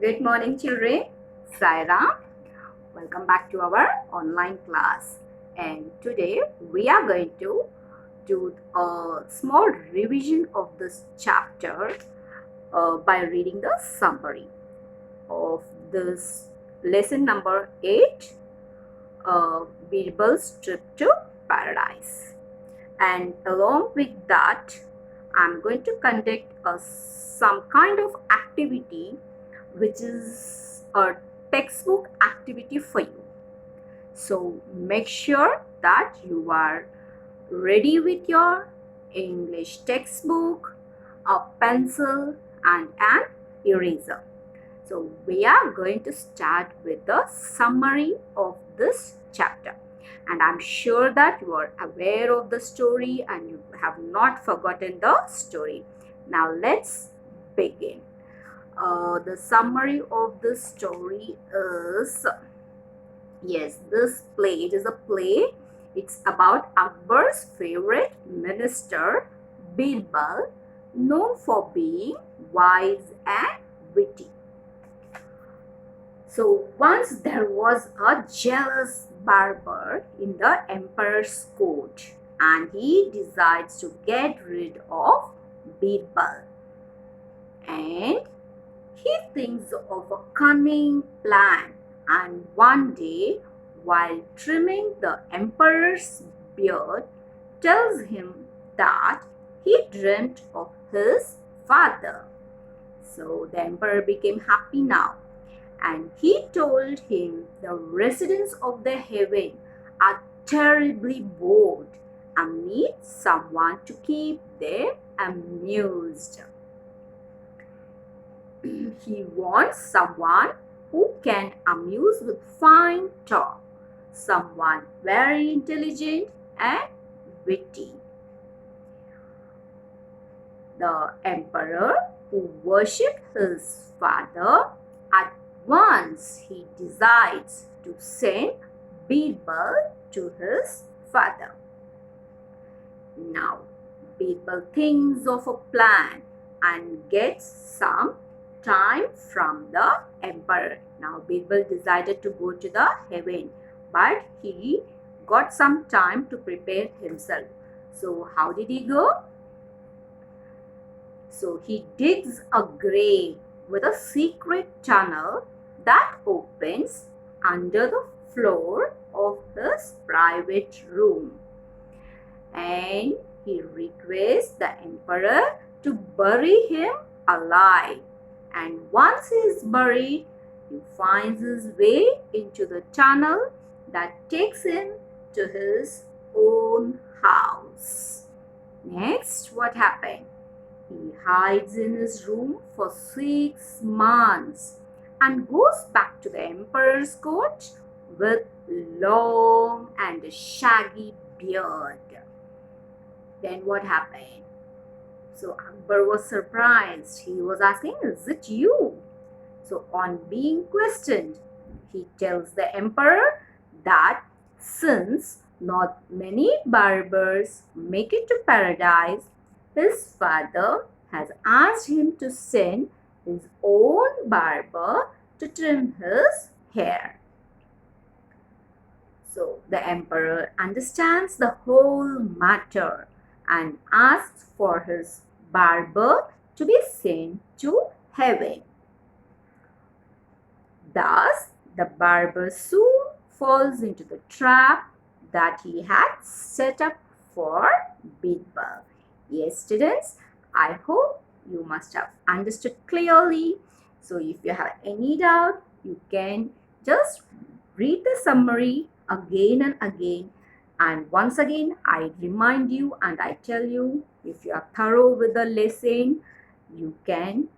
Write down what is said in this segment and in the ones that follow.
Good morning, children. Saira, welcome back to our online class. And today we are going to do a small revision of this chapter by reading the summary of this lesson number 8, Birbal's trip to paradise. And along with that, I'm going to conduct some kind of activity which is a textbook activity for you. So make sure that you are ready with your English textbook, a pencil and an eraser. So we are going to start with the summary of this chapter. And I'm sure that you are aware of the story and you have not forgotten the story. Now let's begin. The summary of this story is, yes, this play, it is a play. It's about Akbar's favorite minister, Birbal, known for being wise and witty. So once there was a jealous barber in the emperor's court, and he decides to get rid of Birbal. And he thinks of a cunning plan, and one day, while trimming the emperor's beard, tells him that he dreamt of his father. So the emperor became happy now, and he told him the residents of the heaven are terribly bored and need someone to keep them amused. He wants someone who can amuse with fine talk, someone very intelligent and witty. The emperor, who worshipped his father, at once he decides to send Birbal to his father. Now, Birbal thinks of a plan and gets some time from the emperor. Now Birbal decided to go to the heaven, but he got some time to prepare himself. So how did he go? So he digs a grave with a secret tunnel that opens under the floor of his private room. And he requests the emperor to bury him alive. And once he is buried, he finds his way into the tunnel that takes him to his own house. Next, what happened? He hides in his room for 6 months and goes back to the emperor's court with long and shaggy beard. Then what happened? So Akbar was surprised. He was asking, "Is it you?" So on being questioned, he tells the emperor that since not many barbers make it to paradise, his father has asked him to send his own barber to trim his hair. So the emperor understands the whole matter and asks for his barber to be sent to heaven. Thus, the barber soon falls into the trap that he had set up for Birbal. Yes, students, I hope you must have understood clearly. So if you have any doubt, you can just read the summary again and again. And once again, I remind you and I tell you, if you are thorough with the lesson, you can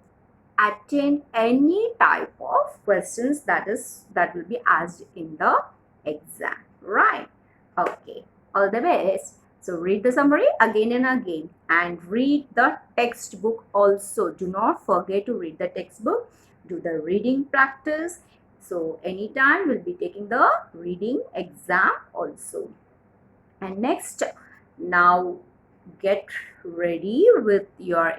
attend any type of questions that will be asked in the exam, right? Okay, all the best. So read the summary again and again and read the textbook also. Do not forget to read the textbook. Do the reading practice. So anytime we'll be taking the reading exam also. And next, now get ready with your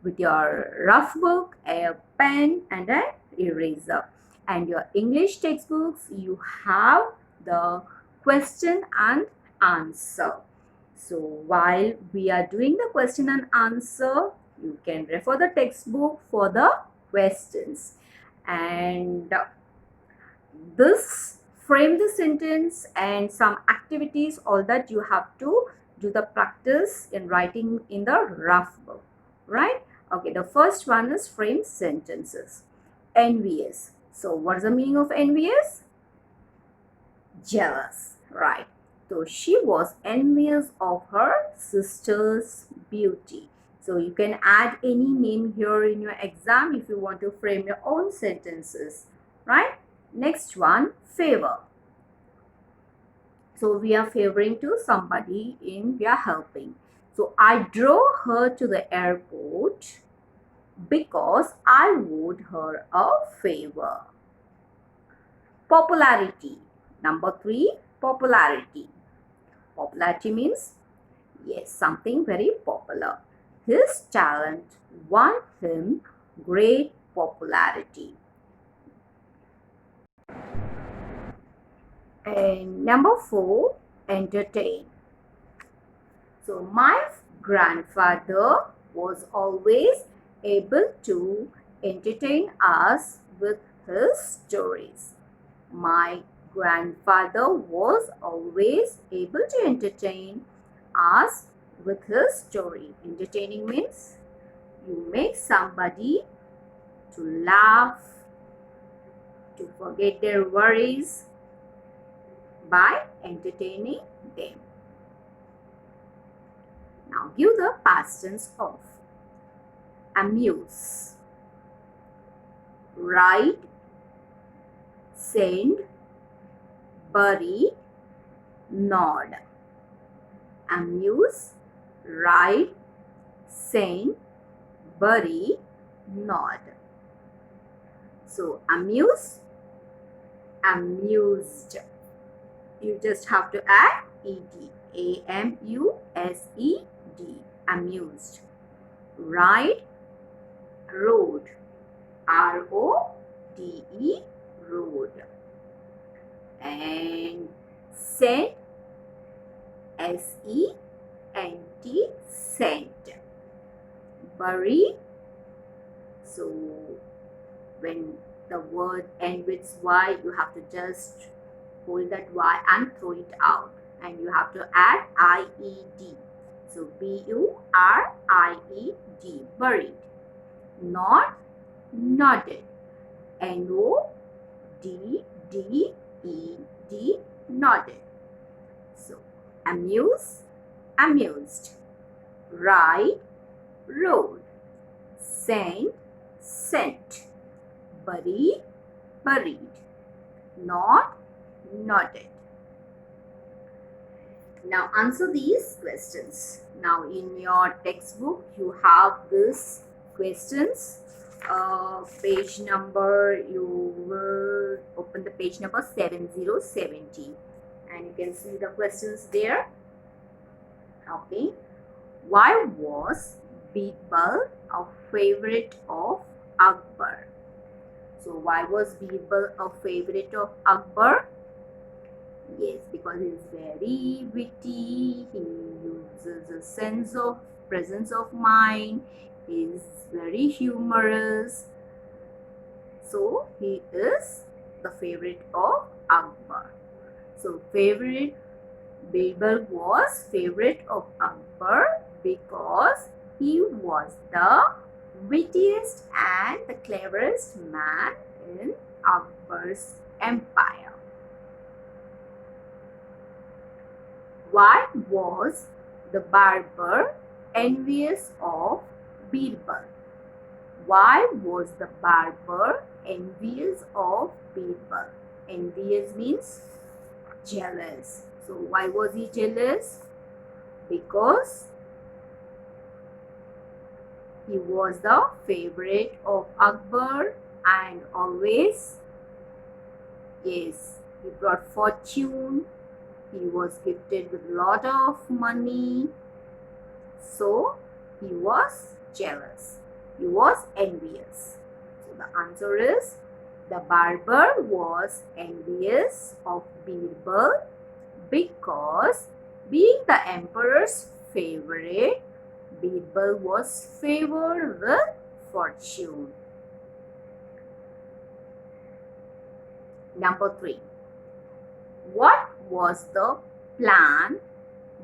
with your rough book, a pen and an eraser. And your English textbooks, you have the question and answer. So while we are doing the question and answer, you can refer the textbook for the questions. And this frame the sentence and some activities, all that you have to do the practice in writing in the rough book, right? Okay, the first one is frame sentences. Envious. So what is the meaning of envious? Jealous, right? So she was envious of her sister's beauty. So you can add any name here in your exam if you want to frame your own sentences, right? Next one, favor. So we are favoring to somebody we are helping. So I drove her to the airport because I owed her a favor. Popularity. Number 3, popularity. Popularity means, yes, something very popular. His talent won him great popularity. And number 4, entertain. So my grandfather was always able to entertain us with his stories. My grandfather was always able to entertain us with his story. Entertaining means you make somebody to laugh, to forget their worries by entertaining them. Now give the past tense of amuse. Write, send, bury, nod. Amuse, write, send, bury, nod. So amuse, amused. You just have to add ed. A-M-U-S-E-D. Amused. Ride, road. R-O-D-E, road. And send, S-E-N-T, sent. Bury. So when the word ends with Y, you have to just hold that Y and throw it out. And you have to add I-E-D. So B-U-R-I-E-D, buried. Nod, nodded. N-O-D-D-E-D, nodded. So amuse, amused. Ride, rode. Send, sent. Bury, buried. Nod, nodded. Now answer these questions. Now in your textbook you have these questions. Page number, you will open the page number 7070 and you can see the questions there. Okay. Why was Birbal a favorite of Akbar? So why was Birbal a favorite of Akbar? Yes, because he is very witty, he uses a sense of presence of mind, he is very humorous. So he is the favorite of Akbar. So Birbal was favorite of Akbar because he was the wittiest and the cleverest man in Akbar's empire. Why was the barber envious of Birbal? Why was the barber envious of Birbal? Envious means jealous. So why was he jealous? Because he was the favorite of Akbar and always, yes, he brought fortune. He was gifted with a lot of money, so he was jealous. He was envious. So the answer is the barber was envious of Birbal because being the emperor's favorite, Birbal was favored with fortune. Number 3. What was the plan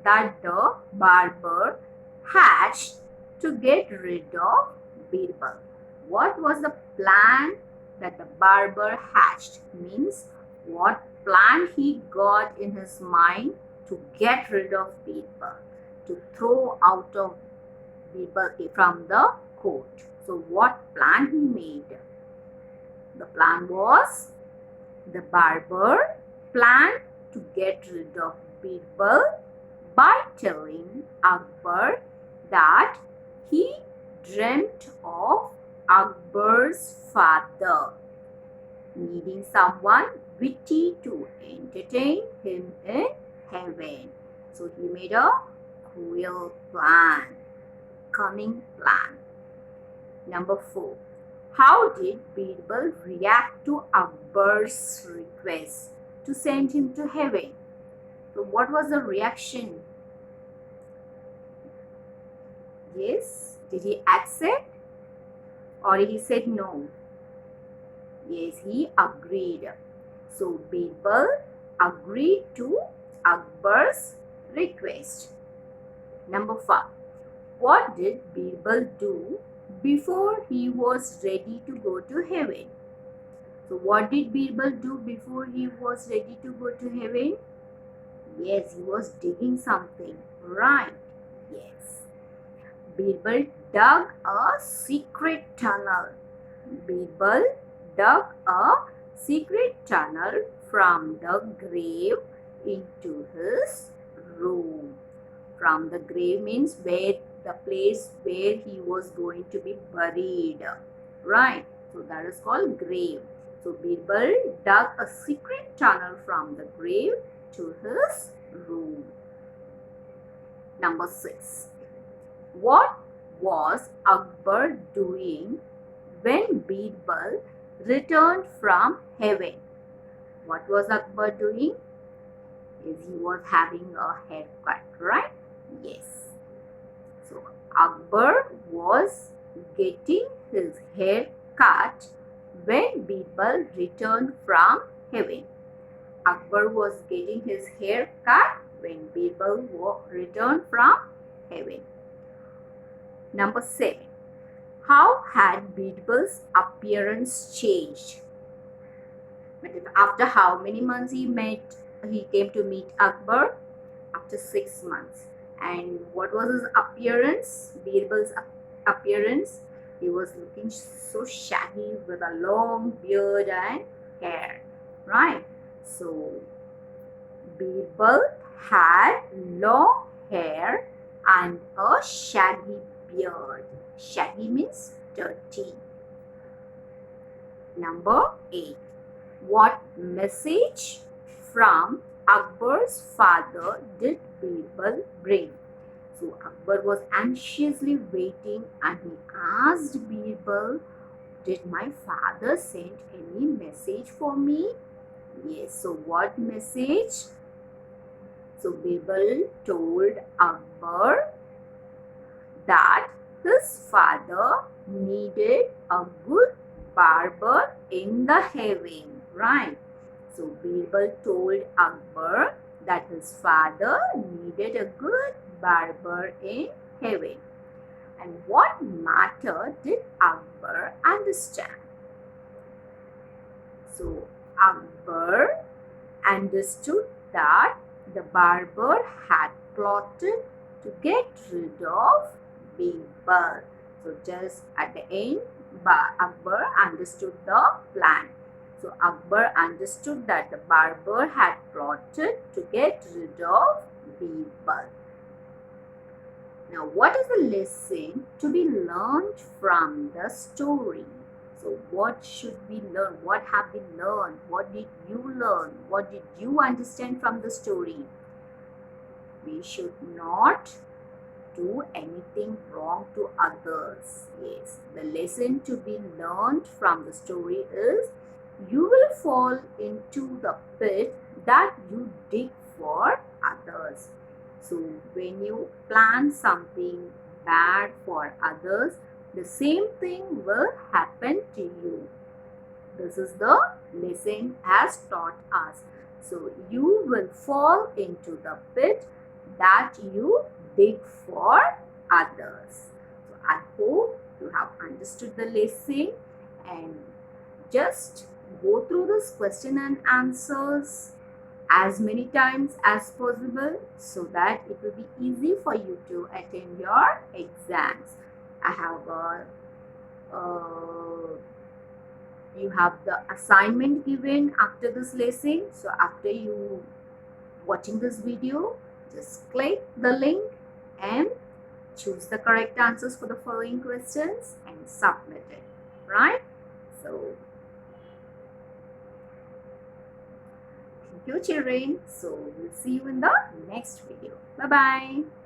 that the barber hatched to get rid of Birbal? What was the plan that the barber hatched? Means what plan he got in his mind to get rid of Birbal, to throw out of Birbal from the court. So what plan he made? The plan was the barber planned to get rid of Birbal by telling Akbar that he dreamt of Akbar's father needing someone witty to entertain him in heaven. So he made a cruel plan, cunning plan. Number 4. How did Birbal react to Akbar's request to send him to heaven? So what was the reaction? Yes, did he accept or he said no? Yes, he agreed. So Birbal agreed to Akbar's request. Number 5. What did Birbal do before he was ready to go to heaven? So what did Birbal do before he was ready to go to heaven? Yes, he was digging something, right? Yes. Birbal dug a secret tunnel. Birbal dug a secret tunnel from the grave into his room. From the grave means where the place where he was going to be buried, right? So that is called grave. So Birbal dug a secret tunnel from the grave to his room. Number 6. What was Akbar doing when Birbal returned from heaven? What was Akbar doing? Yes, he was having a haircut, right? Yes. So Akbar was getting his hair cut when Birbal returned from heaven. Akbar was getting his hair cut when Birbal returned from heaven. Number 7. How had Birbal's appearance changed? After how many months he came to meet Akbar? After 6 months. And what was his appearance? Birbal's appearance? He was looking so shaggy with a long beard and hair, right? So Birbal had long hair and a shaggy beard. Shaggy means dirty. Number 8. What message from Akbar's father did Birbal bring? So Akbar was anxiously waiting and he asked Birbal, did my father send any message for me? Yes, so what message? So Birbal told Akbar that his father needed a good barber in the heaven, right? So Birbal told Akbar that his father needed a good barber in heaven. And what matter did Akbar understand? So Akbar understood that the barber had plotted to get rid of Birbal. So just at the end, Akbar understood the plan. So Akbar understood that the barber had plotted to get rid of Birbal. Now, what is the lesson to be learned from the story? So, what should we learn? What have we learned? What did you learn? What did you understand from the story? We should not do anything wrong to others. Yes, the lesson to be learned from the story is you will fall into the pit that you dig for others. So when you plan something bad for others, the same thing will happen to you. This is the lesson has taught us. So you will fall into the pit that you dig for others. So I hope you have understood the lesson, and just go through this question and answers as many times as possible so that it will be easy for you to attend your exams. I have you have the assignment given after this lesson. So after you watching this video, just click the link and choose the correct answers for the following questions and submit it, right? So thank you, children. So we'll see you in the next video. Bye bye.